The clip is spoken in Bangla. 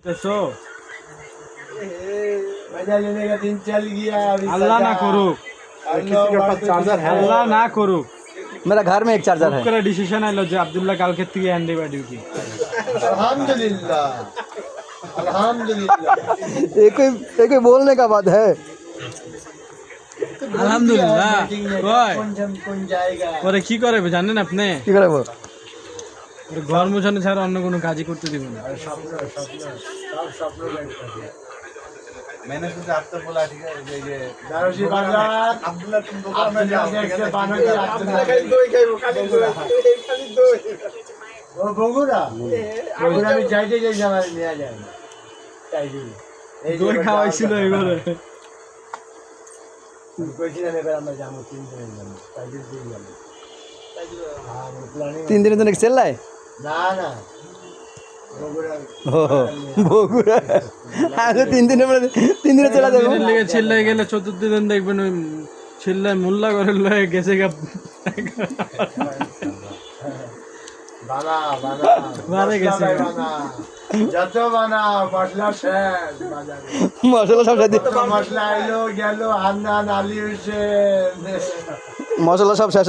तो मजा लेने का दिन चल गया। अल्लाह ना करो, किसी के पास चार्जर है? अल्लाह ना करो। मेरा घर में एक चार्जर है। করে ডিসিশন আইলো যে আব্দুল্লাহ কালকে থেকে এন্ডি বা ডিউটি। अल्हम्दुलिल्लाह अल्हम्दुलिल्लाह। ये कोई बोलने का बात है। আলহামদুলিল্লাহ কয় कौन जाएगा? পরে কি করে জানেন আপনি? কি করে বল? ওর ঘর মোছানো ছাড়া অন্য কোনো কাজই করতে দিবেন না। मैंने तो आपको बोला ठीक है ये दारूशी बाजार अब्दुल्लाह तुम दुकान में जाके से पाना की अब्दुल्लाह खाली दो खाली दो वो बगुरा बगुरा में जाइते जाइए हमारे ले आ जाए चाहिए দই খাওয়াইছিল এবারে। कोई चीज नहीं कर আমরা যাবো 3 দিন যাবো चाहिए दिन যাবো हां वो प्लानिंग 3 দিনের জন্য কি চেল্লাই? না না বগুড়া বগুড়া আজ 3 দিনের মধ্যে 3 দিনে চলে যাবো। দিনের লেগে চিল্লাই গেলে চতুর্থ দিন দেখবেন ওই চিল্লাই মোল্লা করে লয়ে গেছে গা। বানা বানা বানা গেছে বানা যত বানা মশলা শেষ বাজারে মশলা সব শেষ। মশলা এলো গেল হান্নান আলী হোসেন মশলা সব শেষ।